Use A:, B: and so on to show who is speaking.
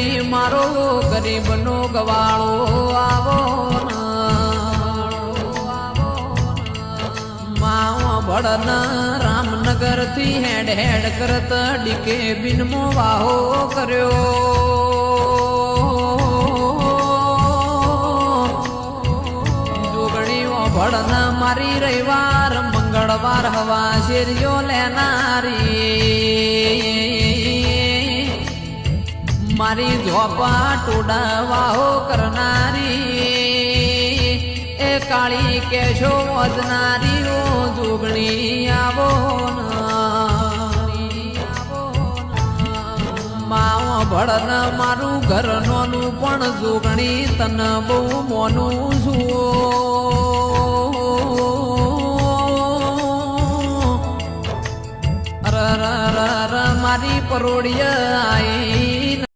A: જોગણી મારો ગરીબનો ગવાળો આવો ભળન રામનગર થી હેડ હેડ કરત ડીકે બિનમો વાહો કર્યો જોગણી ભળન મારી રવિવાર મંગળવાર હવા શેરીઓ લેનારી મારી ઝોપા ટોડા વાહો કરનારી એ કાળી કેશો વજનારી ઓ જોગણી આવો માવો ભળન મારું ઘર નોનું પણ જોગણી તન બહુ મોનું છું મારી પરોડિયા